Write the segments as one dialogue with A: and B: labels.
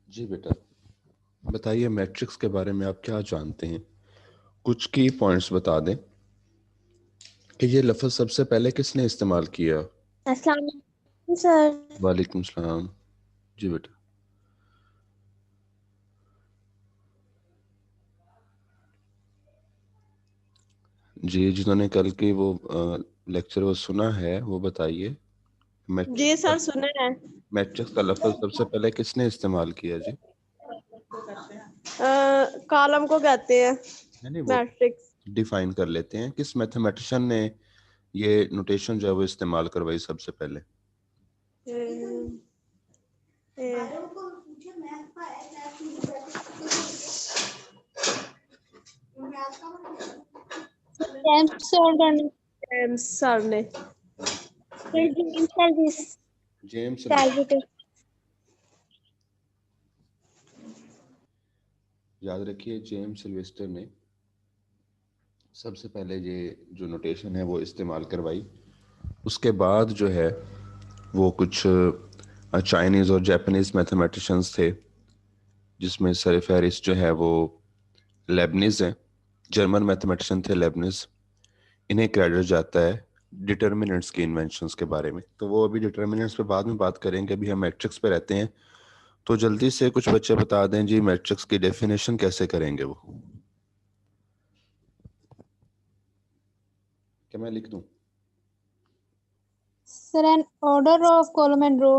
A: जी बेटा, बताइए मैट्रिक्स के बारे में आप क्या जानते हैं? कुछ की पॉइंट्स बता दें कि ये लफ्ज़ सबसे पहले किसने इस्तेमाल किया।
B: अस्सलाम वालेकुम सर।
A: वालेकुम सलाम। जी बेटा। जी, जिन्होंने कल की वो लेक्चर वो सुना है वो बताइए
B: जी
A: मैट्रिक्स
B: सर
A: का
B: सुने हैं।
A: मैट्रिक्स का लफ्ज़ सबसे पहले किसने इस्तेमाल किया जी?
B: कॉलम को कहते हैं
A: नहीं नहीं, वो
B: मैट्रिक्स।
A: डिफाइन कर लेते हैं, किस मैथमेटिशियन ने ये नोटेशन जो है वो इस्तेमाल करवाई सबसे पहले?
B: जेम्स सर ने। जेम्स सर ने।
A: जी,
B: जेम्स सर्विस।
A: जेम्स।
B: सर्विस।
A: याद रखिए, जेम्स सिल्वेस्टर ने सबसे पहले ये जो नोटेशन है वो इस्तेमाल करवाई। उसके बाद जो है वो कुछ चाइनीज़ और जापानीज़ मैथमेटिशियंस थे, जिसमें सर फहरिस्त जो है वो लेबनिज़ हैं। जर्मन मैथमेटिशियन थे लेबनिज़। इन्हें क्रेडिट जाता है डिटर्मिनेंट्स की इन्वेंशंस के बारे में। तो वो अभी डिटर्मिनेंट्स पे बाद में बात करेंगे, अभी हम मैट्रिक्स पे रहते हैं। तो जल्दी से कुछ बच्चे बता दें जी, मैट्रिक्स की डेफिनेशन कैसे करेंगे वो? क्या मैं लिख दूं?
B: Sir an order of column and row.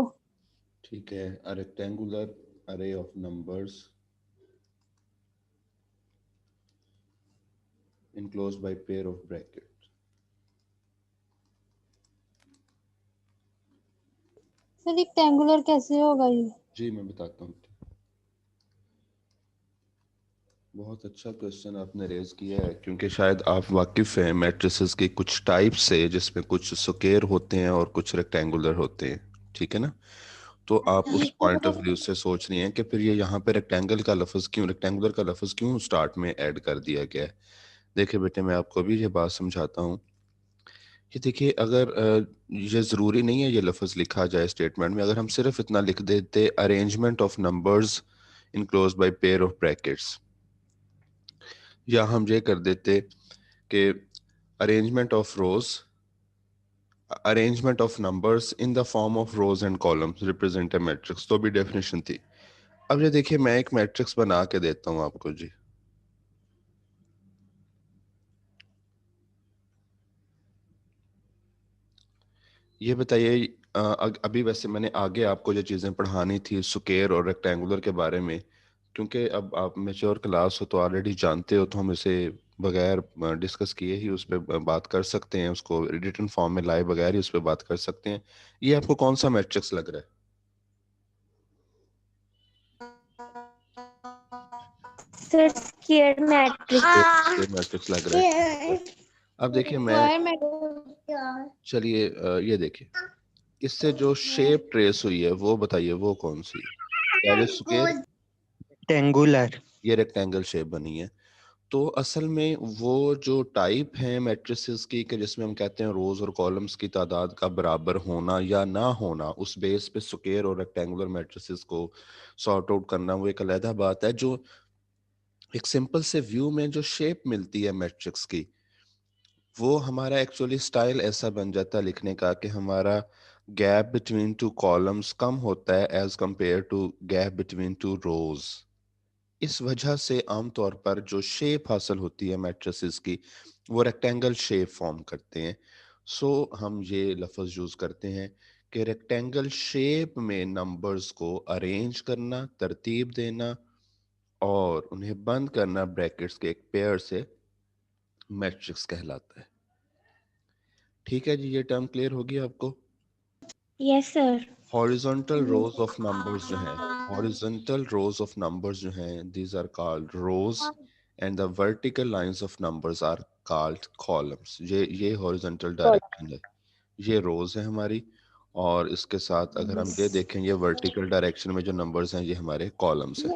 A: ठीक है, a rectangular array of numbers enclosed by pair of brackets.
B: Sir rectangular कैसे होगा ये?
A: जी मैं बताता हूँ। बहुत अच्छा क्वेश्चन आपने रेज किया है, क्योंकि शायद आप वाकिफ़ हैं मैट्रिसेस की कुछ टाइप से, जिसमें कुछ स्क्वायर होते हैं और कुछ रेक्टेंगुलर होते हैं। ठीक है ना? तो आप उस पॉइंट ऑफ व्यू से सोच रही हैं कि फिर ये यहाँ पे रेक्टेंगुलर का लफ्ज़ क्यों स्टार्ट में ऐड कर दिया गया है। देखिए बेटे, मैं आपको भी ये बात समझाता हूँ कि देखिए, अगर ये ज़रूरी नहीं है ये लफ्ज़ लिखा जाए स्टेटमेंट में। अगर हम सिर्फ इतना लिख देते, arrangement of numbers enclose by pair of brackets, या हम ये कर देते कि arrangement of rose arrangement of numbers in the form of rose and columns represent a matrix, तो भी डेफिनेशन थी। अब ये देखिए, मैं एक मैट्रिक्स बना के देता हूँ आपको जी। ये बताइए, अभी वैसे मैंने आगे आपको जो चीज़ें पढ़ानी थी स्क्वायर और रेक्टेंगुलर के बारे में, क्योंकि अब आप मेच्योर क्लास हो तो ऑलरेडी जानते हो, तो हम इसे बगैर डिस्कस किए ही उस पर बात कर सकते हैं, उसको रिटन फॉर्म में लाए बगैर ही उस पर बात कर सकते हैं। ये आपको कौन सा मैट्रिक्स लग रहा
B: सर स्क्वायर
A: है?
B: मैट्रिक्स।
A: ये मैट्रिक्स लग रहा है, ठीक है। अब देखिए मैं,
B: स्क्वायर मैट्रिक्स।
A: चलिए ये देखिए, इससे जो शेप ट्रेस हुई है वो बताइए वो कौन सी है? क्या ये स्क्वायर?
C: रेक्टेंगुलर।
A: ये रेक्टेंगल शेप बनी है। तो असल में वो जो टाइप है मैट्रिसेस की, कि जिसमें हम कहते हैं रोज और कॉलम्स की तादाद का बराबर होना या ना होना, उस बेस पे स्क्वायर और रेक्टेंगुलर मैट्रिसेस को सॉर्ट आउट करना, वो एक अलहदा बात है। जो एक सिंपल से व्यू में जो शेप मिलती है मैट्रिक्स की, वो हमारा एक्चुअली स्टाइल ऐसा बन जाता है लिखने का कि हमारा गैप बिटवीन टू कॉलम्स कम होता है as compare to gap between two rows. इस वजह से आमतौर पर जो शेप हासिल होती है मैट्रिसेस की, वो रेक्टेंगल शेप फॉर्म करते हैं। सो हम ये लफ्ज़ यूज़ करते हैं कि रेक्टेंगल शेप में नंबर्स को अरेंज करना, तरतीब देना और उन्हें बंद करना ब्रैकेट्स के एक पेयर से, मैट्रिक्स कहलाता है। ठीक है जी, ये टर्म क्लियर होगी आपको?
B: Yes sir.
A: Horizontal rows of numbers जो हैं, हॉरिजॉन्टल रोज ऑफ नंबर्स जो हैं, these are called rows, and the vertical lines of numbers are called columns. ये हॉरिजॉन्टल डायरेक्शन है, ये रोज है हमारी। और इसके साथ अगर हम ये देखें, ये वर्टिकल डायरेक्शन में जो नंबर्स हैं ये हमारे कॉलम्स हैं।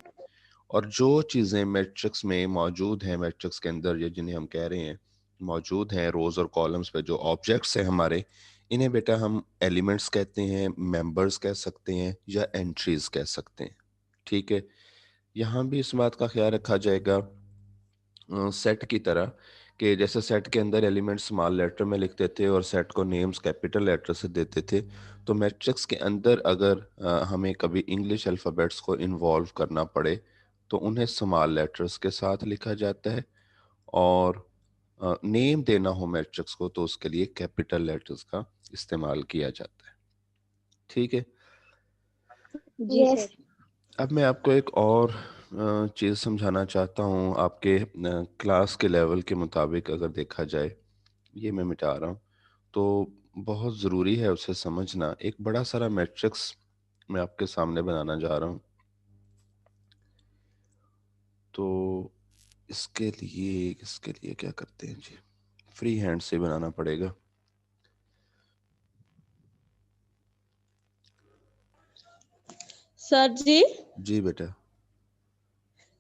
A: और जो चीज़ें मैट्रिक्स में मौजूद हैं, मैट्रिक्स के अंदर ये जिन्हें हम कह रहे हैं मौजूद हैं रोज और कॉलम्स पे, जो ऑब्जेक्ट्स हैं हमारे, इन्हें बेटा हम एलिमेंट्स कहते हैं, मेंबर्स कह सकते हैं या एंट्रीज कह सकते हैं। ठीक ठीक है, यहाँ भी इस बात का ख्याल रखा जाएगा सेट की तरह, कि जैसे सेट के अंदर एलिमेंट स्मॉल लेटर में लिखते थे और सेट को नेम्स कैपिटल लेटर से देते थे, तो मैट्रिक्स के अंदर अगर हमें कभी इंग्लिश अल्फ़ाबेट्स को इन्वॉल्व करना पड़े तो उन्हें स्मॉल लेटर्स के साथ लिखा जाता है, और नेम देना हो मैट्रिक्स को तो उसके लिए कैपिटल लेटर्स का इस्तेमाल किया जाता है। ठीक है,
B: जी
D: Yes.
B: सर।
A: अब मैं आपको एक और चीज़ समझाना चाहता हूँ आपके क्लास के लेवल के मुताबिक अगर देखा जाए, ये मैं मिटा रहा हूँ, तो बहुत ज़रूरी है उसे समझना। एक बड़ा सारा मैट्रिक्स मैं आपके सामने बनाना जा रहा हूँ, तो इसके लिए क्या करते हैं जी, फ्री हैंड से बनाना पड़ेगा।
B: सर जी,
A: जी बेटा।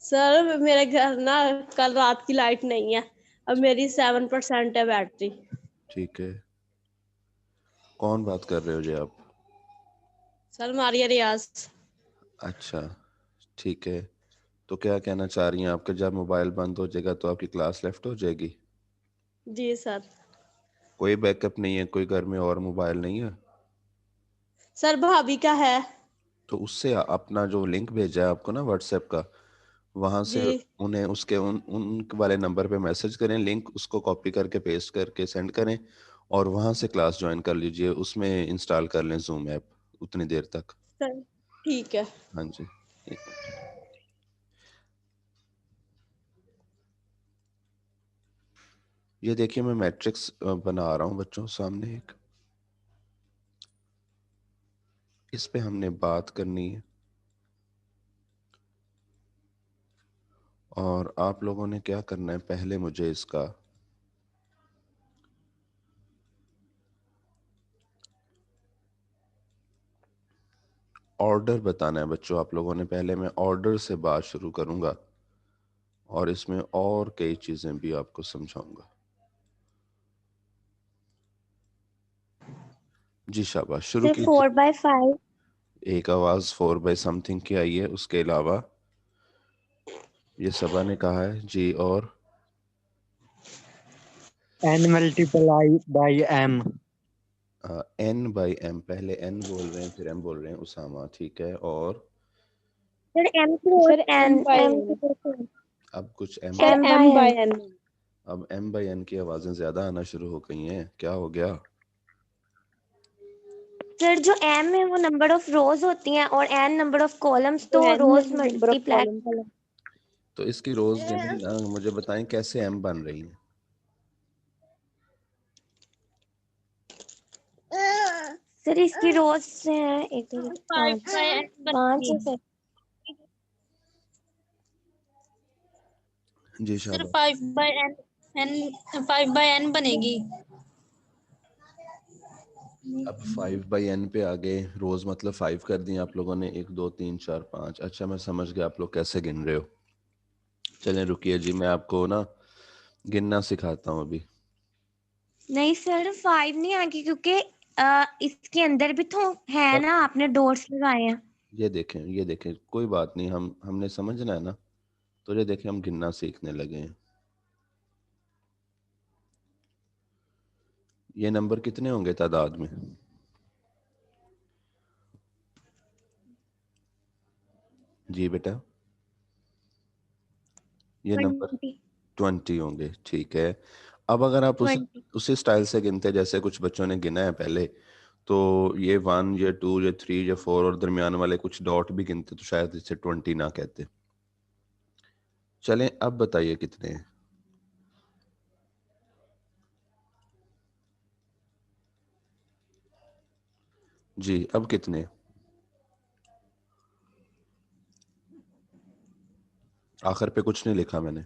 B: सर मेरे घर ना कल रात की लाइट नहीं है, अब मेरी 7% है बैटरी।
A: ठीक है, कौन बात कर रहे हो जी आप?
B: सर मारिया रियाज।
A: अच्छा, ठीक है, तो क्या कहना चाह रही हैं आपके, जब मोबाइल बंद हो जाएगा तो आपकी क्लास लेफ्ट हो जाएगी?
B: जी सर।
A: कोई बैकअप नहीं है, कोई घर में और मोबाइल नहीं है?
B: सर भाभी का है।
A: तो उससे अपना जो लिंक भेजा है आपको ना व्हाट्सएप का, वहां से
B: जी
A: उन्हें उसके उन वाले नंबर पे मैसेज करें, लिंक उसको कॉपी करके पेस्ट करके सेंड करें, और वहां से क्लास ज्वाइन कर लीजिए, उसमें इंस्टॉल कर लें जूम ऐप उतनी देर तक।
B: सर, ठीक है।
A: हाँ जी, एक मिनट। ये देखिए मैं मैट्रिक्स बना रहा हूँ बच्चों सामने एक, इस पे हमने बात करनी है, और आप लोगों ने क्या करना है, पहले मुझे इसका ऑर्डर बताना है बच्चों। आप लोगों ने पहले, मैं ऑर्डर से बात शुरू करूंगा और इसमें और कई चीजें भी आपको समझाऊंगा। जी शाबाश, शुरू
D: Say
A: कीजिए।
D: 4/5.
A: एक आवाज 4/समथिंग की आई है, उसके अलावा ये सबा ने कहा है जी, और
C: n multiply by m.
A: n/m, पहले n बोल रहे हैं फिर m बोल रहे हैं उसामा, ठीक है, और
D: Sir, m close
B: sir
D: n.
B: M by
D: M
B: N.
D: close.
A: अब कुछ m,
B: sir
D: M by
B: M by
D: n.
B: N.
A: अब m/n की आवाजें ज्यादा आना शुरू हो गई हैं, क्या हो गया?
D: सर जो m है वो नंबर ऑफ रोज होती हैं और n नंबर ऑफ कॉलम्स, तो
B: N
D: rows
B: number of
D: multiply.
B: Column.
A: तो इसकी रोज गिने ना, मुझे बताएं कैसे m बन रही है?
D: सर इसकी रोज से है एक दो
B: फाइव
D: पाँच,
B: बाय एन
D: पाँच है
B: बनेगी।
D: सर।
A: जी
B: सर
A: शाबाश।
B: 5/n बनेगी।
A: अब 5/n पे आगे रोज मतलब 5 कर दिए आप लोगों ने, 1 2 3 4 5। अच्छा मैं समझ गया आप लोग कैसे गिन रहे हो। चलें रुकिए जी, मैं आपको ना गिनना सिखाता हूँ अभी।
D: नहीं सर 5 नहीं आएगी क्योंकि इसके अंदर भी तो है
A: सब
D: ना, आपने डॉट्स लगाए हैं।
A: ये देखें, कोई बात नहीं, हमने समझना है ना, तो ये देखें हम गिनना सीखने लगे हैं। ये नंबर कितने होंगे तादाद में? जी बेटा, ये नंबर
D: 20
A: 20 होंगे, ठीक है। अब अगर आप
D: 20।
A: उसी स्टाइल से गिनते जैसे कुछ बच्चों ने गिना है पहले, तो ये 1 ये 2 ये 3 ये 4 और दरमियान वाले कुछ डॉट भी गिनते तो शायद इसे 20 ना कहते। चलें अब बताइए कितने हैं? जी अब कितने? आखिर पे कुछ नहीं लिखा मैंने।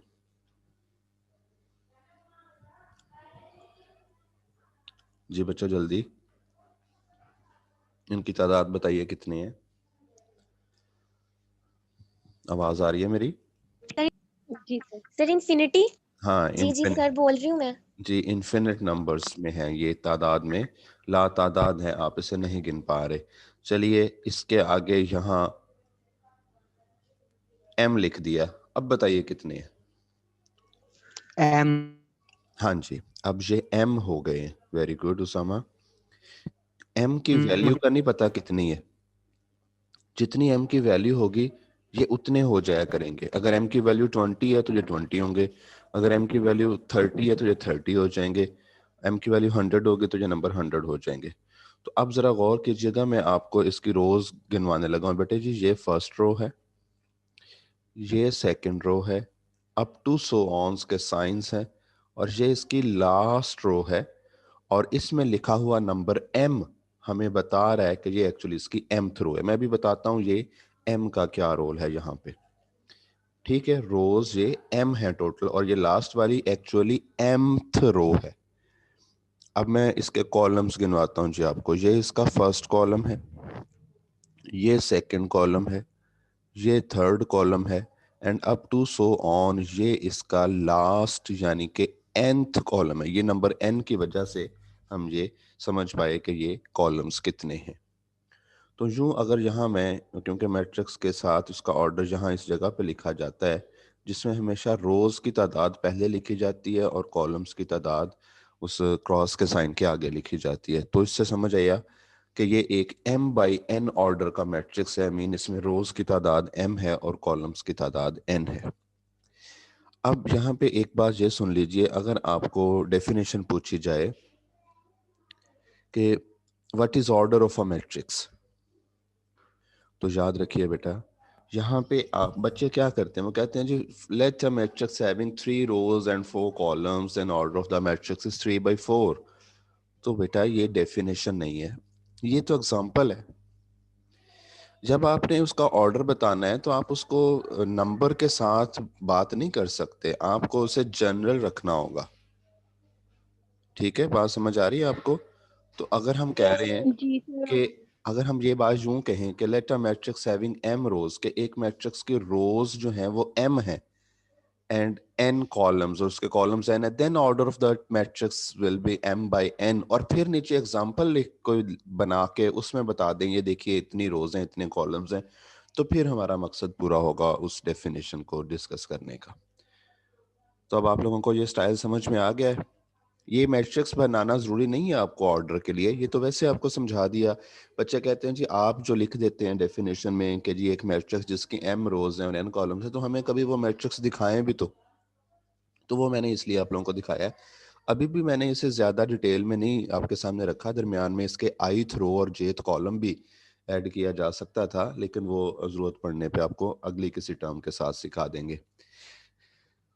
A: जी बच्चों जल्दी, इनकी तादाद बताइए कितनी है? आवाज आ रही है मेरी?
B: जी सर।
D: Sir infinity.
A: हाँ
D: जी जी
A: इनफिनिट,
D: सर बोल रही हूँ मैं।
A: जी इन्फिनिट नंबर्स में है ये, तादाद में ला तादाद है, आप इसे नहीं गिन पा रहे। चलिए इसके आगे यहाँ m लिख दिया, अब बताइए कितने हैं?
C: M.
A: हाँ जी, अब ये m हो गए। Very good Usama. m की वैल्यू का नहीं पता कितनी है, जितनी m की वैल्यू होगी ये उतने हो जाया करेंगे। अगर m की वैल्यू 20 है तो ये 20 होंगे, अगर m की वैल्यू 30 है तो ये 30 हो जाएंगे, m की वैल्यू 100 होगी तो ये नंबर 100 हो जाएंगे। तो अब जरा गौर कीजिएगा, मैं आपको इसकी रोज गिनवाने लगा हूं। बेटे जी, ये फर्स्ट रो है, ये सेकंड रो है, अप टू सो ऑन्स के साइंस हैं, और ये इसकी लास्ट रो है। और इसमें लिखा हुआ नंबर m हमें बता रहा है कि ये एक्चुअली इसकी mth रो है। मैं भी बताता हूँ ये m का क्या रोल है यहाँ पे। ठीक है, रोज ये m है टोटल, और ये लास्ट वाली एक्चुअली mth रो है। अब मैं इसके कॉलम्स गिनवाता हूँ जी आपको। ये इसका फर्स्ट कॉलम है, ये सेकंड कॉलम है, ये थर्ड कॉलम है, and up to so on ये इसका लास्ट यानी कि nth कॉलम है। ये नंबर n की वजह से हम ये समझ पाए कि ये कॉलम्स कितने हैं। तो यूं अगर यहाँ मैं, क्योंकि मैट्रिक्स के साथ उसका ऑर्डर यहाँ इस जगह पे लिखा जाता है, जिसमें हमेशा रोज की तादाद पहले लिखी जाती है और कॉलम्स की तादाद उस क्रॉस के साइन के आगे लिखी जाती है, तो इससे समझ आया कि ये एक m बाई n ऑर्डर का मैट्रिक्स है। मीन इसमें रोज की तादाद m है और कॉलम्स की तादाद n है। अब यहाँ पे एक बात ये सुन लीजिए, अगर आपको डेफिनेशन पूछी जाए कि what is order of a matrix, तो याद रखिए बेटा, यहाँ पे आप बच्चे क्या करते हैं, वो कहते हैं जी let a matrix having 3 rows and 4 columns and order of the matrix is 3/4। तो बेटा ये डेफिनेशन नहीं है, ये तो एग्जांपल है। जब आपने उसका ऑर्डर बताना है तो आप उसको नंबर के साथ बात नहीं कर सकते, आपको उसे जनरल रखना होगा। ठीक है, बात समझ आ रही है आपको? तो अगर हम कह रहे हैं
B: जी सर।
A: कि अगर हम ये बात यूं कहें कि let a matrix having m rows, के एक मैट्रिक्स की रोज जो है वो m है एंड n कॉलम्स, और उसके कॉलम्स n है, then order of that matrix will be m by n। और फिर नीचे एग्जांपल लिख कोई बना के उसमें बता दें ये देखिए इतनी रोज हैं इतने कॉलम्स हैं, तो फिर हमारा मकसद पूरा होगा उस डेफिनेशन को डिस्कस करने का। तो अब आप लोगों को ये स्टाइल समझ में आ गया है। ये मैट्रिक्स बनाना जरूरी नहीं है आपको ऑर्डर के लिए, ये तो वैसे आपको समझा दिया। बच्चे कहते हैं जी आप जो लिख देते हैं डेफिनेशन में कि जी एक मैट्रिक्स जिसकी m रोज हैं और n कॉलम्स हैं, तो हमें कभी वो मैट्रिक्स दिखाएं भी तो वो मैंने इसलिए आप लोगों को दिखाया है। अभी भी मैंने इसे ज्यादा डिटेल में नहीं आपके सामने रखा, दरमियान में इसके ith रो और jth कॉलम भी ऐड किया जा सकता था, लेकिन वो जरूरत पड़ने पे आपको अगली किसी टर्म के साथ सिखा देंगे।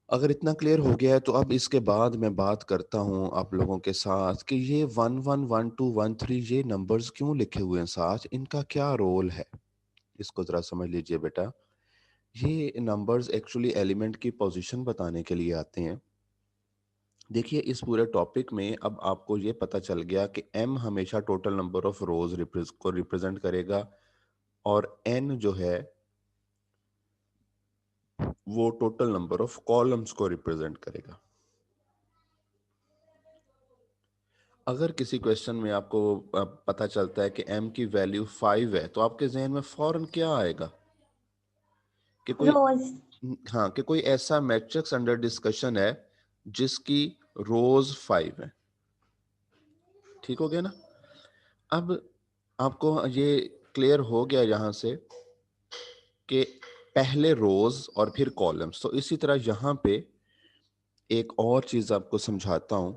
A: अगर इतना क्लियर हो गया है तो अब इसके बाद मैं बात करता हूं आप लोगों के साथ कि ये 111213 ये नंबर्स क्यों लिखे हुए हैं साथ, इनका क्या रोल है, इसको जरा समझ लीजिए बेटा। ये नंबर्स एक्चुअली एलिमेंट की पोजीशन बताने के लिए आते हैं। देखिए इस पूरे टॉपिक में अब आपको ये पता चल गया कि m हमेशा टोटल नंबर ऑफ रोज को रिप्रेजेंट करेगा, और n जो है वो टोटल नंबर ऑफ कॉलम्स को रिप्रेजेंट करेगा। अगर किसी क्वेश्चन में आपको पता चलता है कि m की वैल्यू 5 है, तो आपके जहन में फौरन क्या आएगा कि कोई,
D: रोज।
A: हाँ, कि कोई ऐसा मैट्रिक्स अंडर डिस्कशन है जिसकी रोज 5 है। ठीक हो गया ना? अब आपको ये क्लियर हो गया यहां से कि पहले रोज और फिर कॉलम्स। तो इसी तरह यहां पे एक और चीज आपको समझाता हूं।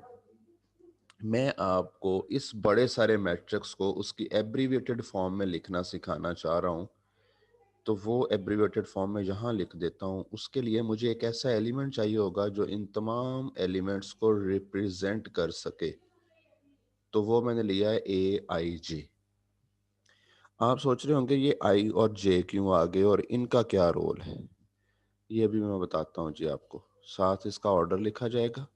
A: मैं आपको इस बड़े सारे मैट्रिक्स को उसकी एब्रीविएटेड फॉर्म में लिखना सिखाना चाह रहा हूं, तो वो एब्रीविएटेड फॉर्म में यहाँ लिख देता हूँ। उसके लिए मुझे एक ऐसा एलिमेंट चाहिए होगा जो इन तमाम एलिमेंट्स को रिप्रेजेंट कर सके, तो वो मैंने लिया है AIJ। आप सोच रहे होंगे ये I और J क्यों आ गए और इनका क्या रोल है, ये भी मैं बताता हूँ जी आपको। साथ इसका ऑर्डर लिखा जाएगा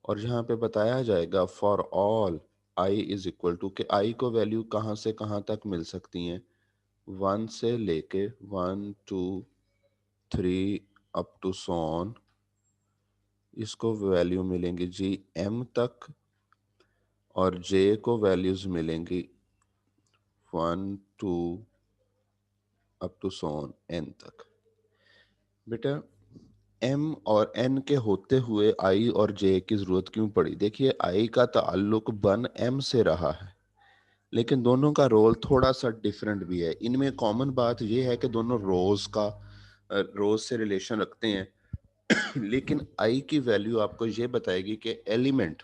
A: और यहाँ पे बताया जाएगा for all I is equal to के I को वैल्यू कहाँ से कहाँ तक मिल सकती हैं, 1 से लेके 1 2 3 अप टू सॉन, इसको वैल्यू मिलेंगी जी m तक, और j को वैल्यूज मिलेंगी 1 2 अप टू सॉन n तक। बेटा एम और एन के होते हुए आई और जे की जरूरत क्यों पड़ी? देखिए आई का ताल्लुक बन एम से रहा है, लेकिन दोनों का रोल थोड़ा सा डिफरेंट भी है। इनमें कॉमन बात यह है कि दोनों रोज से रिलेशन रखते हैं। लेकिन आई की वैल्यू आपको ये बताएगी कि एलिमेंट,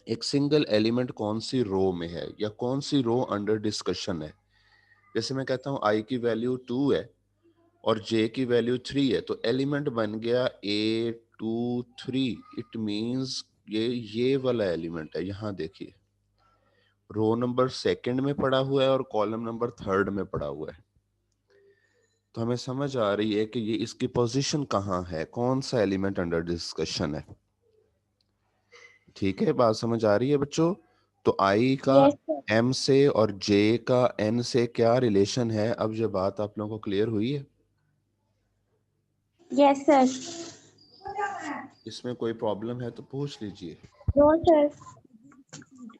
A: एक सिंगल एलिमेंट कौन सी रो में है या कौन सी रो अंडर डिस्कशन है। जैसे मैं कहता हूँ आई की वैल्यू 2 है और जे की वैल्यू 3 है, तो एलिमेंट बन गया A2 3। इट मींस ये वाला एलिमेंट है। यहाँ देखिए रो नंबर सेकंड में पड़ा हुआ है और कॉलम नंबर थर्ड में पड़ा हुआ है। तो हमें समझ आ रही है कि ये इसकी पोजीशन कहाँ है, कौन सा एलिमेंट अंडर डिस्कशन है। ठीक है, बात समझ आ रही है बच्चों? तो आई का
D: यस सर।
A: एम से और जे का एन से क्या रिलेशन है, अब ये बात आप लोगों को क्लियर हुई है?
D: Yes sir.
A: इसमें कोई प्रॉब्लम है तो पूछ लीजिए।
D: No sir.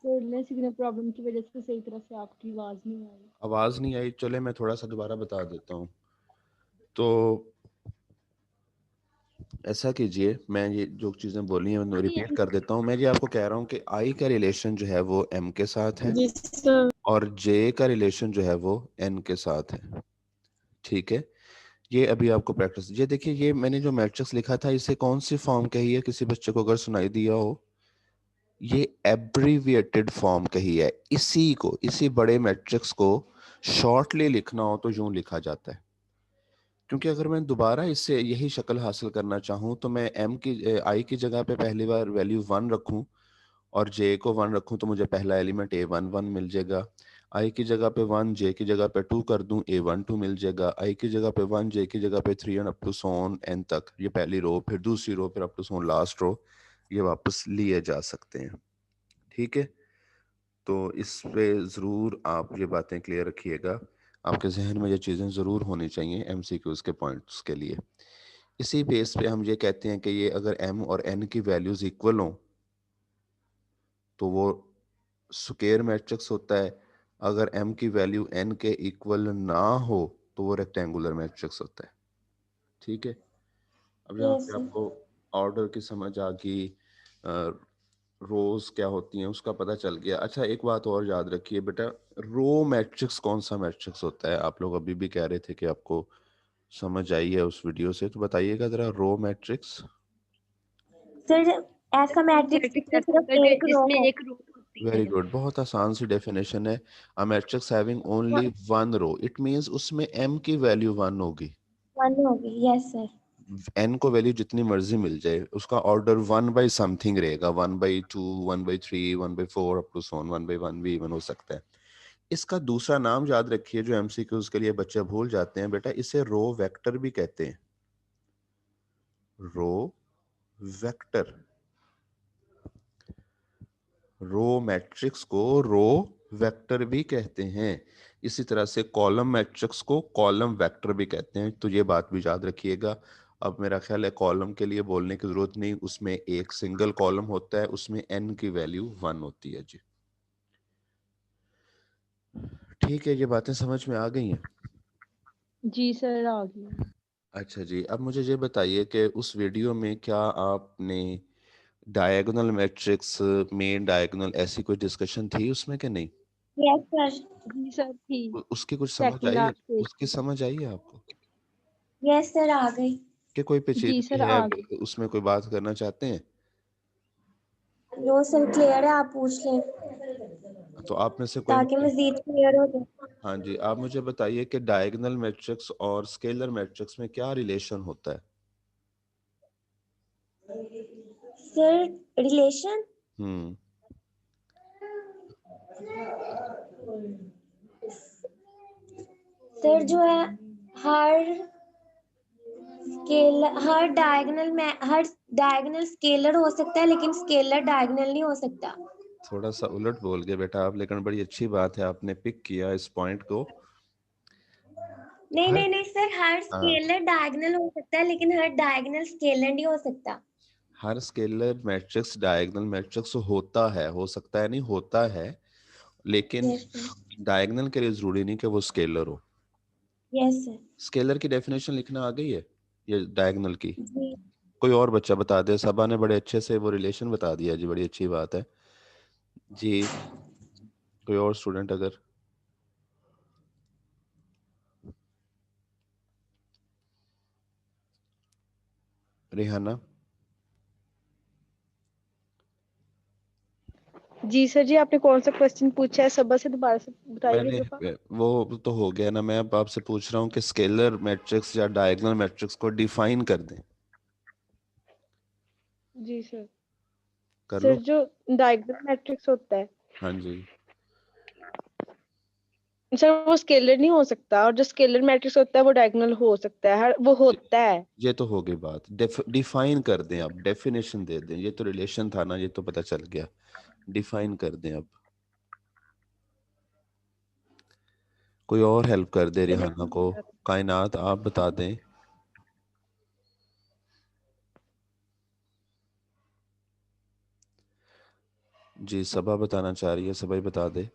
B: सिग्नल प्रॉब्लम की वजह से सही तरह से आपकी आवाज नहीं आई।
A: आवाज नहीं आई? चले मैं थोड़ा सा दोबारा बता देता हूँ। तो ऐसा कीजिए, मैं ये जो चीजें बोली हैं उन्हें रिपीट कर देता हूँ। मैं ये आपको कह रहा हूँ कि आई का रिलेशन जो है वो एम के साथ है
B: जी सर।
A: और जे का रिलेशन जो है वो एन के साथ है। ठीक है, ये अभी आपको प्रैक्टिस। ये देखिए, ये मैंने जो मैट्रिक्स लिखा था इसे कौन सी फॉर्म कही है, किसी बच्चे को अगर सुनाई दिया हो? ये एब्रीविएटेड फॉर्म कही है। इसी बड़े मैट्रिक्स को शॉर्टली लिखना हो तो यूं लिखा जाता है। क्योंकि अगर मैं दोबारा इससे यही शक्ल हासिल करना चाहूँ तो मैं आई की जगह पे पहली बार वैल्यू 1 रखूँ और जे को 1 रखूँ तो मुझे पहला एलिमेंट A11 मिल जाएगा। आई की जगह पे 1, जे की जगह पे 2 कर दूं, A12 मिल जाएगा। आई की जगह पे 1, जे की जगह पे 3 and up to so on N तक। ये पहली रो, फिर दूसरी रो, फिर up to so on last row, ये वापस लिए जा सकते हैं। ठीक है, तो इस पे ज़रूर आप ये बातें क्लियर रखिएगा। आपके जहन में ये चीज़ें ज़रूर होनी चाहिए MCQs के पॉइंट्स के लिए। इसी बेस पे हम ये कहते हैं कि ये अगर m और n की वैल्यूज़ इक्वल हों तो वो स्क्वायर मैट्रिक्स होता है। अगर m की वैल्यू n के इक्वल ना हो तो वो रेक्टेंगुलर मैट्रिक्स होता है। ठीक है, अब यहाँ
D: यस
A: पे
D: सर।
A: आपको ऑर्डर की समझ आ गई, रोज क्या होती हैं उसका पता चल गया। अच्छा, एक बात और याद रखिए बेटा, रो मैट्रिक्स कौन सा मैट्रिक्स होता है? आप लोग अभी भी कह रहे थे कि आपको समझ आई है उस वीडियो से, तो बताइएगा जरा रो मैट्रिक्स।
D: सर ऐसा मैट्रिक्स जिसमें सिर्फ एक रो
B: जिसमें
D: हो।
B: एक रो होती
A: वेरी
B: है।
A: गुड, बहुत आसान सी डेफिनेशन है। A matrix having only one row, it means उसमें m की वैल्यू 1 होगी।
D: 1 होगी। Yes sir.
A: n को वैल्यू जितनी मर्जी मिल जाए, उसका ऑर्डर 1/समथिंग रहेगा, 1/2, 1/3, 1/4 अप टू सो ऑन, 1/1 भी इवन हो सकता है। इसका दूसरा नाम याद रखिए जो MCQs के लिए बच्चे भूल जाते हैं बेटा, इसे रो वेक्टर भी कहते हैं। रो वेक्टर, रो मैट्रिक्स को रो वेक्टर भी कहते हैं। इसी तरह से कॉलम मैट्रिक्स को कॉलम वेक्टर भी कहते हैं। तो ये बात भी याद रखिएगा। अब मेरा ख्याल है कॉलम के लिए बोलने की जरूरत नहीं, उसमें एक सिंगल कॉलम होता है, उसमें n की वैल्यू 1 होती है जी। ठीक है, ये बातें समझ में आ गई हैं?
B: जी सर, आ गई।
A: अच्छा जी, अब मुझे ये बताइए कि उस वीडियो में क्या आपने डायगोनल मैट्रिक्स, मेन डायगोनल, ऐसी कोई डिस्कशन थी उसमें कि नहीं?
D: Yes sir.
B: जी सर, थी।
A: उसकी कुछ समझ
B: सेकंड
A: आई है?
B: लास्ट पेज
A: उसकी समझ आई है आपको
D: यस सर आ गई।
A: कि कोई
B: जी
A: पेचीदगी
B: सर,
A: है,
B: आ गई।
A: उसमें कोई बात करना चाहते हैं?
D: नो सर क्लियर है, आप पूछ लें
A: तो आप में से कोई
D: ताकि
A: मुझे,
D: मजीद क्लियर हो जाए।
A: हाँ जी, आप मुझे बताइए कि डायगोनल मैट्रिक्स और स्केलर मैट्रिक्स में क्या रिलेशन होता है?
D: सर रिलेशन,
A: हम्म
D: सर जो है हर स्केल हर डायगोनल में हर डायगोनल स्केलर हो सकता है लेकिन स्केलर डायगोनल नहीं हो सकता।
A: थोड़ा सा उलट बोल गए बेटा आप, लेकिन बड़ी अच्छी बात है, आपने पिक किया इस पॉइंट को।
D: नहीं
A: हर
D: नहीं नहीं सर, हर
A: हाँ,
D: स्केलर डायगोनल हो सकता है लेकिन हर डायगोनल स्केलर नहीं हो सकता।
A: हर स्केलर मैट्रिक्स डायगोनल मैट्रिक्स होता है, हो सकता है नहीं, होता है, लेकिन
D: यस सर।
A: डायगोनल के लिए जरूरी नहीं कि वो स्केलर हो।
D: Yes sir.
A: स्केलर की डेफिनेशन लिखना आ गई है? ये डायगोनल की?
D: जी
A: कोई और बच्चा बता दे। सबा ने बड़े अच्छे से वो रिलेशन बता दिया जी, बड़ी अच्छी बात है जी। कोई और स्टूडेंट अगर? रिहाना?
B: जी सर जी, आपने कौन सा क्वेश्चन पूछा है? सबा से दोबारा से बताइए
A: मैंने
B: दफा।
A: वो तो हो गया ना, मैं अब आपसे पूछ रहा हूँ कि स्केलर मैट्रिक्स या डायगोनल मैट्रिक्स को डिफाइन कर दें।
B: जी सर।
A: कर
B: सर
A: लो।
B: जो डायगोनल मैट्रिक्स होता है
A: हाँ जी।
B: सर, वो स्केलर नहीं हो सकता, और जो स्केलर मैट्रिक्स होता है वो डायगोनल हो सकता है, हर वो
A: ये
B: होता है।
A: ये तो हो गई बात। डिफाइन कर दें, अब डेफिनेशन दे दें। ये तो रिलेशन था ना, ये तो पता चल गया। डिफाइन कर दें अब। कोई और हेल्प कर दे रिहाना को। कायनात आप बता दें। जी सबा बताना चाह रही है, सबा ही बता दे।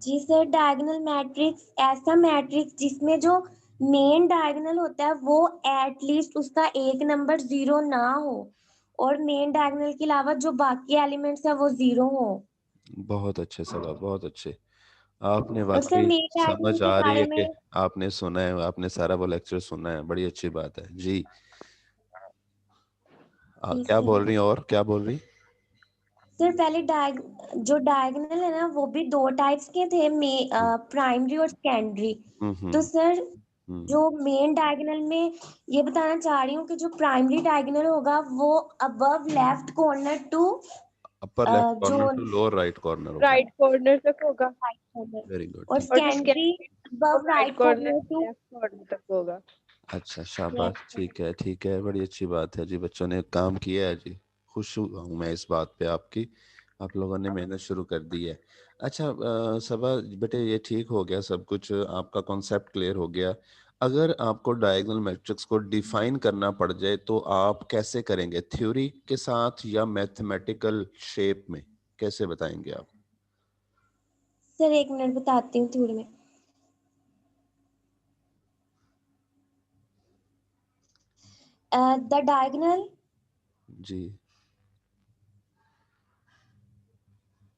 D: जी सर, डायगोनल मैट्रिक्स ऐसा मैट्रिक्स जिसमें जो मेन डायगोनल होता है वो एटलीस्ट उसका एक नंबर जीरो ना हो, और मेन डायगोनल के अलावा जो बाकी एलिमेंट्स है वो जीरो हो।
A: बहुत अच्छे सबा, बहुत अच्छे। आपने
D: और सर
A: वाकई
D: मेन डायगोनल
A: समझ
D: के
A: आ रही
D: बारे
A: है
D: में,
A: कि आपने सुना है, आपने सारा वो लेक्चर सुना है, बड़ी अच्छी बात है जी।
D: जी
A: क्या
D: सर।
A: बोल रही और क्या बोल रही?
D: सर पहले जो डायगोनल है ना वो भी दो टाइप्स के थे, प्राइमरी और सेकेंडरी। तो
A: हम्म।
D: सर
A: हम्म।
D: जो मेन डायगोनल में ये बताना चाह रही हूँ कि जो प्राइमरी डायगोनल होगा वो above left corner to
A: upper left
D: जो
A: corner to lower right corner होगा।
B: राइट कॉर्नर तक होगा,
D: राइट कॉर्नर,
A: वेरी गुड,
D: और
A: ठीक
B: और जो
D: सेकेंडरी
B: स्केलर वो
D: above
B: right
D: right
B: corner
D: corner
B: से
D: टू
B: लेफ्ट कॉर्नर तक होगा।
A: है। अच्छा शाबाश,
D: लेफ्ट।
A: ठीक है ठीक है, बड़ी अच्छी बात है जी। बच्चों ने काम किया है जी। खुश हूँ मैं इस बात पे आपकी। आप लोगों ने मेहनत शुरू कर दी है। अच्छा सबा बेटे, ये ठीक हो गया सब कुछ, आपका कॉन्सेप्ट क्लियर हो गया। अगर आपको डायगोनल मैट्रिक्स को डिफाइन करना पड़ जाए तो आप कैसे करेंगे? थ्योरी के साथ या मैथमेटिकल शेप में? कैसे बताएंगे आप?
D: सर एक मिनट बताती हूँ थोड़ी में। द डायगोनल
A: जी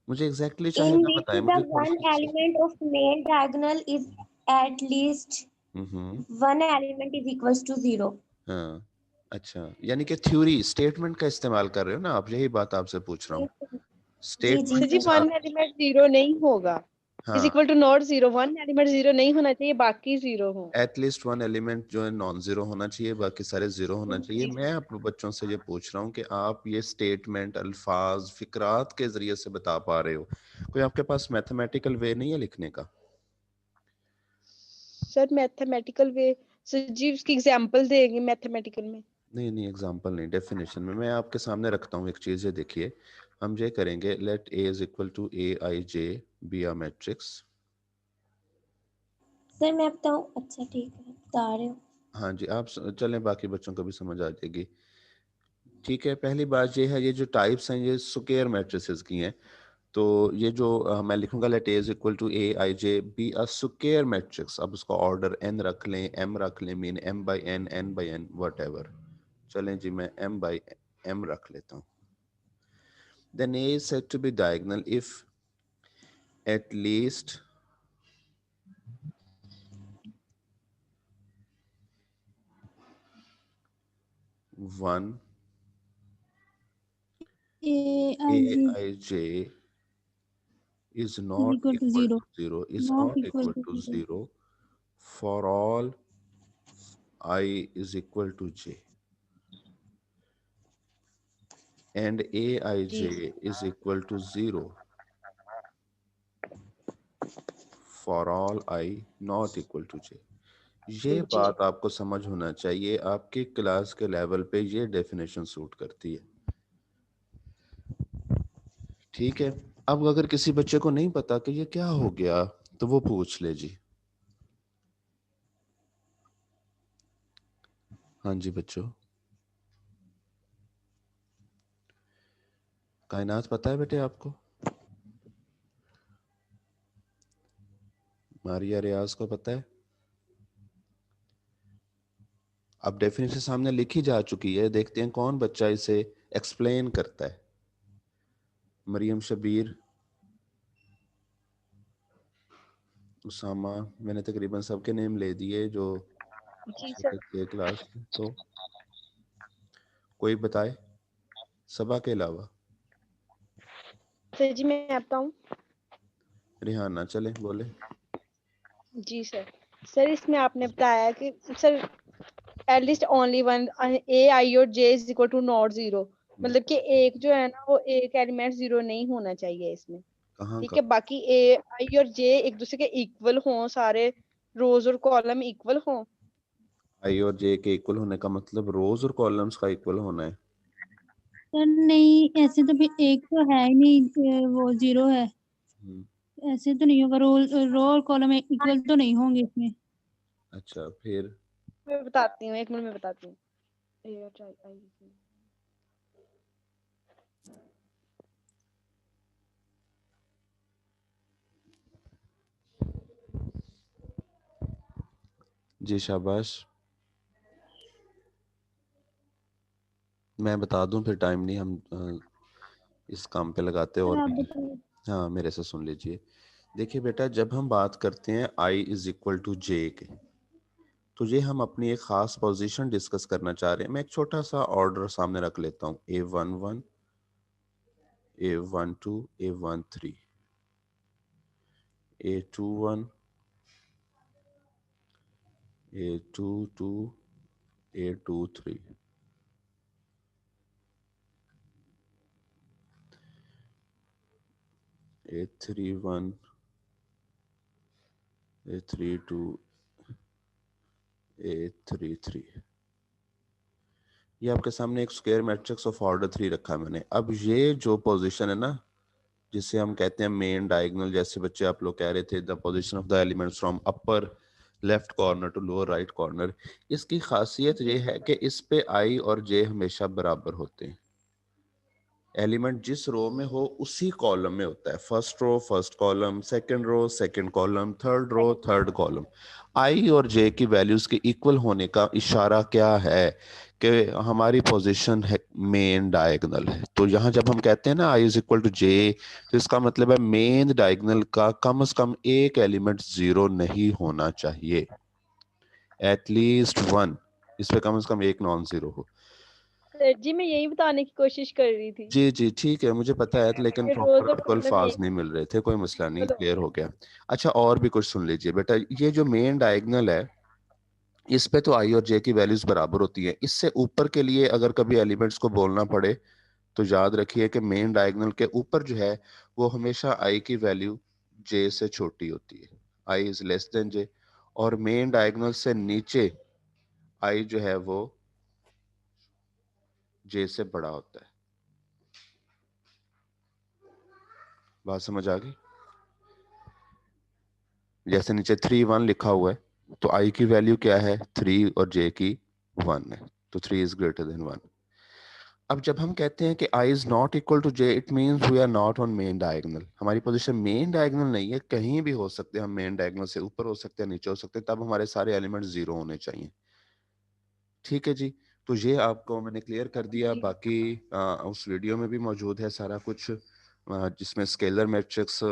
A: मुझे एग्जैक्टली चाहे
D: in
A: ना
D: which
A: बताएं,
D: the
A: मुझे थोड़ा
D: one
A: सा।
D: element of main diagonal is at least
A: hmm.
D: one element is equals to zero.
A: हाँ। अच्छा, यानी कि थ्योरी स्टेटमेंट का इस्तेमाल कर रहे हो ना आप? यही बात आपसे पूछ रहा हूँ।
D: जी
B: सर
A: स्टेटमेंट
B: जी,
A: के
D: सर।
B: वन
A: साथ।
B: एलिमेंट जीरो नहीं होगा, इज
A: हाँ,
B: equal to not zero. One element zero नहीं होना चाहिए, बाकी जीरो हो।
A: एटलीस्ट वन एलिमेंट जो है नॉन जीरो होना चाहिए, बाकी सारे जीरो होना चाहिए।
B: जी
A: मैं आप बच्चों से ये पूछ रहा हूँ कि आप ये स्टेटमेंट अल्फाज फिक्रात के जरिए से बता पा रहे हो। कोई आपके पास मैथमेटिकल वे नहीं है लिखने का?
B: सर, मैथमेटिकल वे, सर जी उसकी एग्जांपल देंगे मैथमेटिकल में।
A: नहीं नहीं, एग्जांपल नहीं, डेफिनेशन में मैं आपके सामने रखता हूँ एक चीज़। ये देखिए, हम ये करेंगे, let A is equal to A I J be a matrix.
D: Sir मैं बताऊँ? अच्छा ठीक है, बता रहे हो।
A: हाँ जी, आप चलें, बाकी बच्चों को भी समझ आ जाएगी। ठीक है, पहली बात ये है, ये जो टाइप्स हैं ये स्क्वायर मैट्रिसेस की हैं। तो ये जो मैं लिखूंगा, let A is equal to A I J be a square matrix. अब उसका ऑर्डर एन रख लें, एम रख लें, mean M by N by N what. चलें जी, मैं एम बाई एम रख लेता हूँ। Then A is said to be diagonal if at least one
E: A
A: A
E: I G
A: I J is
E: is
A: not
E: equal to
A: equal
E: zero.
A: to zero, is
E: Not
A: not
E: equal
A: equal
E: to
A: to
E: zero.
A: zero for all I is equal to j, and
B: जी
A: aij is equal to 0 for all I not equal to j। ये
B: जी
A: बात आपको समझ होना चाहिए, आपके class के level पे ये डेफिनेशन सूट करती है। ठीक है, अब अगर किसी बच्चे को नहीं पता कि ये क्या हो गया तो वो पूछ ले जी। हाँ जी बच्चों, कायनात पता है बेटे आपको? मारिया रियाज को पता है? अब डेफिनेशन सामने लिखी जा चुकी है, देखते हैं कौन बच्चा इसे एक्सप्लेन करता है। मरियम, शबीर, उसामा, मैंने तकरीबन सबके नेम ले दिए जो
E: जी सर।
A: थे क्लास में, तो कोई बताए सबा के अलावा।
E: सर जी मैं बताऊं?
A: रिहाना चले बोले।
E: जी सर। सर इसमें आपने बताया कि sir at least only one a i और j is equal to not zero, मतलब कि एक जो है ना वो एक एलिमेंट जीरो नहीं होना चाहिए इसमें।
A: कहाँ
E: ठीक
A: का?
E: है, बाकी ए आई और जे एक दूसरे के इक्वल हों, सारे रोज और कॉलम इक्वल हों।
A: आई और जे के इक्वल होने का मतलब रोज और कॉलम्स का इक्वल होना है।
F: सर नहीं, ऐसे तो फिर एक तो है ही नहीं, वो जीरो है। ऐसे तो नहीं होगा, रो और कॉलम इक्वल तो नहीं होंगे इसमें।
A: अच्छा फिर
E: मैं बताती हूँ, एक मिनट में बताती हूँ। ए और आई
A: जी शाबाश। मैं बता दूं फिर टाइम नहीं हम इस काम पे लगाते
F: सर
A: और
F: आप
A: भी।
F: बताइए।
A: हाँ मेरे से सुन लीजिए। देखिए बेटा, जब हम बात करते हैं आई इज इक्वल टू जे के, तो ये हम अपनी एक खास पोजीशन डिस्कस करना चाह रहे हैं। मैं एक छोटा सा ऑर्डर सामने रख लेता हूँ, A11, A12, A13, A21, A22, A23, A31, A32, A33। ये आपके सामने एक स्क्वायर मैट्रिक्स ऑफ ऑर्डर 3 रखा है मैंने। अब ये जो पोजीशन है ना, जिसे हम कहते हैं मेन डायगोनल, जैसे बच्चे आप लोग कह रहे थे the position of the elements from upper left corner to lower right corner, इसकी खासियत ये है कि इस पे आई और जे हमेशा बराबर होते हैं। एलिमेंट जिस रो में हो उसी कॉलम में होता है। First row first column, second row second column, third row third column. I और जे की वैल्यूज के इक्वल होने का इशारा क्या है कि हमारी पोजीशन है मेन डायगोनल है। तो यहाँ जब हम कहते हैं ना आई इज इक्वल टू जे, तो इसका मतलब है मेन डायगोनल का कम से कम एक एलिमेंट जीरो नहीं होना चाहिए, एटलीस्ट वन। इसमें कम से कम एक नॉन जीरो हो।
E: सर जी मैं यही बताने की कोशिश कर रही थी।
A: जी जी ठीक है, मुझे पता है, लेकिन
E: फिर
A: प्रॉपर
E: रोज और
A: आपको
E: कॉलम
A: अल्फाज
E: एक
A: नहीं मिल रहे थे, कोई मसला नहीं,
E: चलो।
A: क्लियर हो गया। अच्छा और भी कुछ सुन लीजिए बेटा, ये जो मेन डायगोनल है इस पे तो आई और जे की वैल्यूज बराबर होती हैं। इससे ऊपर के लिए अगर कभी एलिमेंट्स को बोलना पड़े तो याद रखिए कि मेन डायगोनल के ऊपर जो है वो हमेशा आई की वैल्यू जे से छोटी होती है, आई इज लेस देन जे। और मेन डायगोनल से नीचे आई जो है वो जे से बड़ा होता है। बात समझ आ गई? जैसे नीचे 3 1 लिखा हुआ है, तो आई की वैल्यू क्या है 3 और जे की 1 है, तो 3 इज ग्रेटर देन 1। अब जब हम कहते हैं कि i is not equal to j, it means we are not on main diagonal. हमारी पोजीशन मेन डायगोनल नहीं है, कहीं भी हो सकते हैं हम, मेन डायगोनल से ऊपर हो सकते हैं नीचे हो सकते हैं, तब हमारे सारे एलिमेंट जीरो होने चाहिए। ठीक है जी, तो ये आपको मैंने क्लियर कर दिया। बाकी उस वीडियो में भी मौजूद है सारा कुछ, जिसमें स्केलर मैट्रिक्स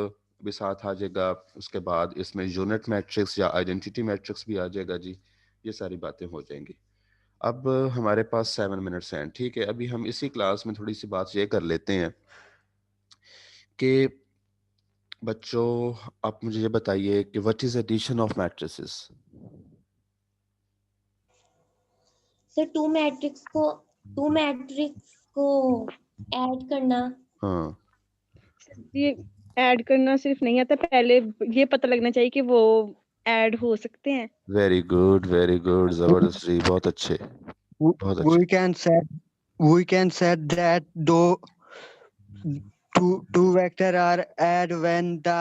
A: भी साथ आ जाएगा, उसके बाद इसमें यूनिट मैट्रिक्स या आइडेंटिटी मैट्रिक्स भी आ जाएगा जी, ये सारी बातें हो जाएंगी। अब हमारे पास 7 मिनट्स हैं, ठीक है। अभी हम इसी क्लास में थोड़ी सी बात ये कर लेते हैं कि बच्चों आप मुझे ये बताइए कि what is addition of matrices.
D: Sir two matrix को ऐड करना।
A: हाँ
E: ये ऐड करना सिर्फ नहीं आता, पहले ये पता लगना चाहिए कि वो ऐड हो सकते हैं।
A: वेरी गुड, जबरदस्त जी, बहुत अच्छे बहुत अच्छे।
C: We can say that though two vector are add when the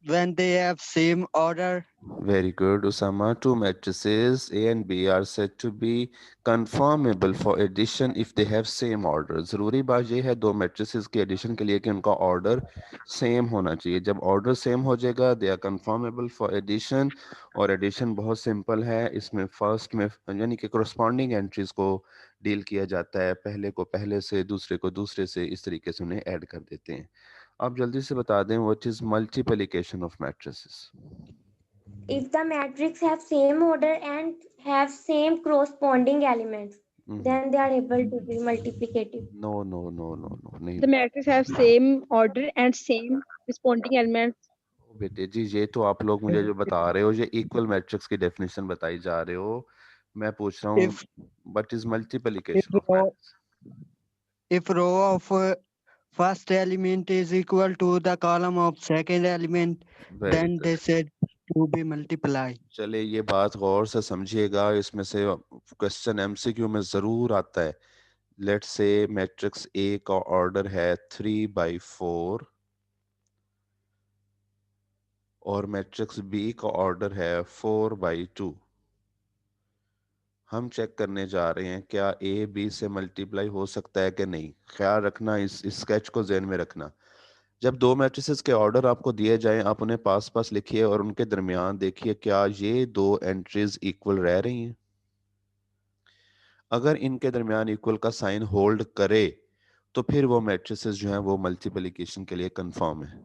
C: when they have same order.
A: Very good, Usama. Two matrices A and B are said to be conformable for addition if they have same order. जरूरी बात ये है दो matrices के addition के लिए कि उनका order same होना चाहिए. जब order same हो जाएगा they are conformable for addition. और addition बहुत simple है. इसमें first में यानी कि corresponding entries को deal किया जाता है. पहले को पहले से, दूसरे को दूसरे से, इस तरीके से उन्हें add कर देते हैं. आप जल्दी से बता दें what is multiplication of matrices.
D: If the matrix have same order and have same corresponding elements, then they are able to be multiplicative.
A: No. नहीं.
E: The matrix have same order and same corresponding elements.
A: बेटे जी ये तो आप लोग मुझे जो बता रहे हो ये इक्वल मैट्रिक्स की डेफिनेशन बताई जा रहे हो. मैं पूछ रहा हूँ
C: If
A: what is multiplication of matrix.
C: if row of first element is equal to the column of second element, then they said to be multiply.
A: चले ये बात गौर से समझिएगा. इसमें से क्वेश्चन एमसीक्यू में जरूर आता है. लेट्स से मैट्रिक्स ए का ऑर्डर है 3/4 और मैट्रिक्स बी का ऑर्डर है 4/2. हम चेक करने जा रहे हैं क्या ए बी से मल्टीप्लाई हो सकता है कि नहीं. ख्याल रखना, इस स्केच को ज़हन में रखना. जब दो मैट्रिसेस के ऑर्डर आपको दिए जाएं आप उन्हें पास पास लिखिए और उनके दरमियान देखिए क्या ये दो एंट्रीज इक्वल रह रही हैं. अगर इनके दरमियान इक्वल का साइन होल्ड करे तो फिर वो मैट्रिसेस जो हैं वो मल्टीप्लिकेशन के लिए कंफर्म है.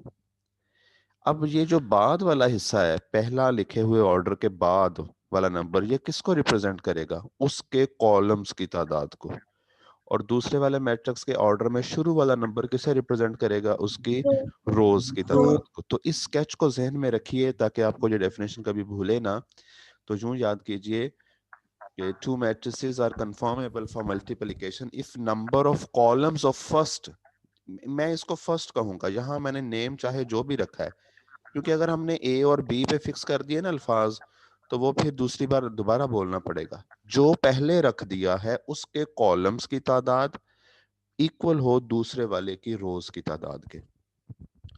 A: अब ये जो बाद वाला हिस्सा है, पहला लिखे हुए ऑर्डर के बाद वाला नंबर, ये किसको रिप्रेजेंट करेगा? उसके कॉलम्स की तादाद को. और दूसरे वाले मैट्रिक्स के ऑर्डर में शुरू वाला नंबर किसे रिप्रेजेंट करेगा? उसकी रोज की तादाद को. तो इस स्केच को जहन में रखिए ताकि आपको ये डेफिनेशन कभी भूले ना. तो यूं याद कीजिए कि two matrices are conformable for multiplication if number of columns of first, मैं इसको फर्स्ट कहूंगा, यहाँ मैंने नेम चाहे जो भी रखा है, क्योंकि अगर हमने ए और बी पे फिक्स कर दिए ना अल्फाज तो वो फिर दूसरी बार दोबारा बोलना पड़ेगा. जो पहले रख दिया है उसके कॉलम्स की तादाद इक्वल हो दूसरे वाले की रोज की तादाद के,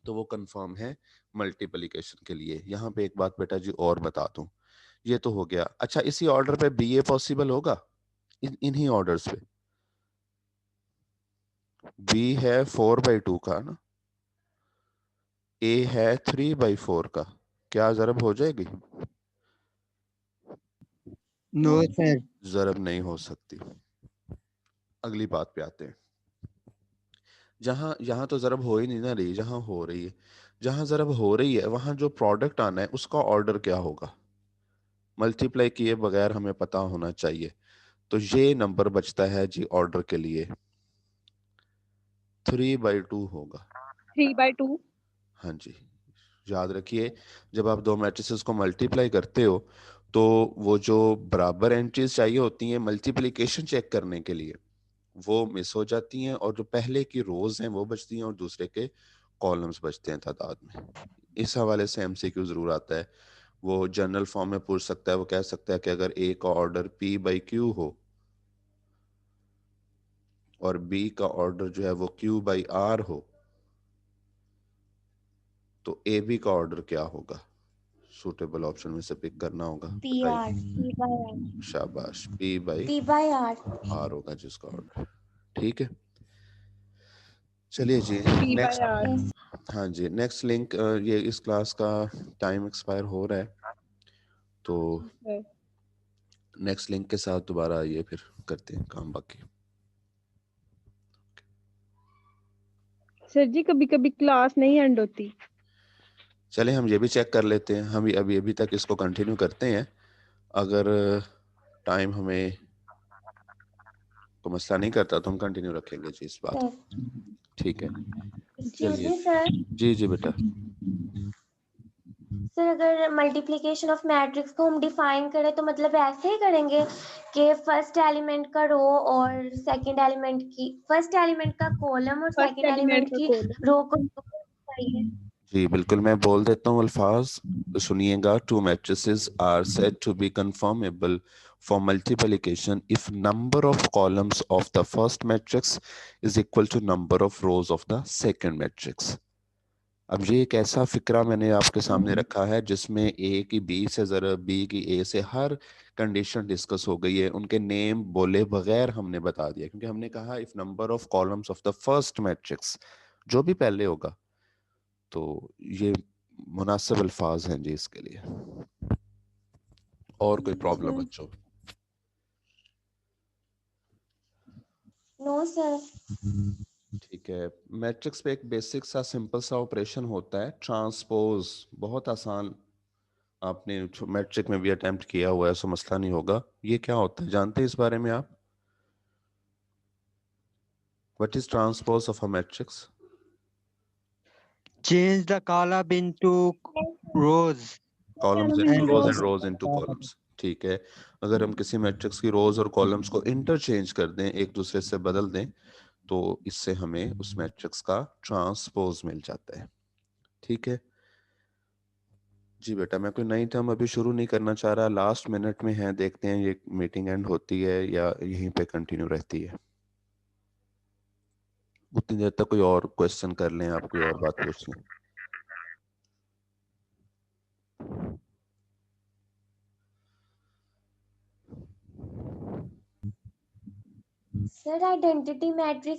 A: तो वो कंफर्म है मल्टीप्लिकेशन के लिए. यहाँ पे एक बात बेटा जी और बता दूं. ये तो हो गया. अच्छा, इसी ऑर्डर पे बी ए पॉसिबल होगा? इन्हीं ऑर्डर्स पे बी है 4/2 का ना, ए है 3/4 का, क्या ज़रब हो जाएगी?
C: No sir.
A: ज़रब नहीं हो सकती. अगली बात पे आते हैं. जहां यहाँ तो ज़रब हो ही नहीं ना रही, जहां हो रही है. जहां ज़रब हो रही है वहां जो प्रोडक्ट आना है उसका ऑर्डर क्या होगा? मल्टीप्लाई किए बगैर हमें पता होना चाहिए. तो ये नंबर बचता है जी ऑर्डर के लिए 3/2 होगा.
E: 3/2.
A: हाँ जी, याद रखिए जब आप दो मैट्रिसेस को मल्टीप्लाई करते हो तो वो जो बराबर एंट्रीज चाहिए होती हैं मल्टीप्लिकेशन चेक करने के लिए वो मिस हो जाती हैं और जो पहले की रोज हैं वो बचती हैं और दूसरे के कॉलम्स बचते हैं तादाद में. इस हवाले से एमसीक्यू जरूर आता है. वो जनरल फॉर्म में पूछ सकता है. वो कह सकता है कि अगर ए का ऑर्डर P/Q हो और बी का ऑर्डर जो है वो Q/R हो तो ए बी का ऑर्डर क्या होगा? सूटेबल ऑप्शन में से पिक करना होगा.
D: PR.
A: शाबाश, P/R
D: P/R.
A: होगा जिसका ऑर्डर. ठीक है, चलिए जी नेक्स्ट.
E: P/R.
A: हाँ जी, नेक्स्ट लिंक. ये इस क्लास का टाइम एक्सपायर हो रहा है तो नेक्स्ट लिंक के साथ दोबारा आइए, फिर करते हैं काम बाकी.
E: सर जी कभी कभी क्लास नहीं एंड होती.
A: चले हम ये भी चेक कर लेते हैं. हम अभी तक इसको कंटिन्यू करते हैं. अगर टाइम हमें को मसला नहीं करता तो हम कंटिन्यू रखेंगे जी इस बात. ठीक है, चलिए.
D: सर
A: जी बेटा.
D: सर अगर मल्टीप्लिकेशन ऑफ मैट्रिक्स को हम डिफाइन करें तो मतलब ऐसे ही करेंगे कि फर्स्ट एलिमेंट का रो और सेकंड एलिमेंट की फर्स्ट एलिमेंट का कॉलम और सेकंड एलिमेंट की रो को चाहिए.
A: जी बिल्कुल, मैं बोल देता हूँ अल्फाज सुनिएगा. Two matrices are said to be conformable for multiplication if number of columns of the first matrix is equal to number of rows of the second matrix. अब ये एक ऐसा फिक्रा मैंने आपके सामने रखा है जिसमें ए की बी से ज़रब, बी की ए से, हर कंडीशन डिस्कस हो गई है, उनके नेम बोले बगैर हमने बता दिया, क्योंकि हमने कहा if number of columns of the first matrix, जो भी पहले होगा, तो ये मुनासिब अल्फाज हैं जी इसके लिए। और कोई प्रॉब्लम बच्चों?
D: No sir.
A: ठीक है, मैट्रिक्स पे एक बेसिक सा सिंपल सा ऑपरेशन होता है, ट्रांसपोज। बहुत आसान, आपने मैट्रिक में भी अटेम्प्ट किया हुआ है, सो मसला नहीं होगा। ये क्या होता है, जानते हैं इस बारे में आप? What is transpose of a matrix?
C: Change the column into rows
A: columns into
C: and
A: rows
C: rows
A: and rows
C: into
A: into
C: columns.
A: Columns. ठीक है, अगर हम किसी मैट्रिक्स की रोज और कॉलम्स को इंटरचेंज कर दें, एक दूसरे से बदल दें, तो इससे हमें उस मैट्रिक्स का ट्रांसपोज मिल जाता है। ठीक है जी बेटा, मैं कोई नई टर्म अभी शुरू नहीं करना चाह रहा, लास्ट मिनट में है, देखते हैं ये मीटिंग एंड होती है या यहीं पे कंटिन्यू रहती है। उतनी देर तक कोई और क्वेश्चन कर लें, आप कोई और बात पूछ लें।
D: Sir identity matrix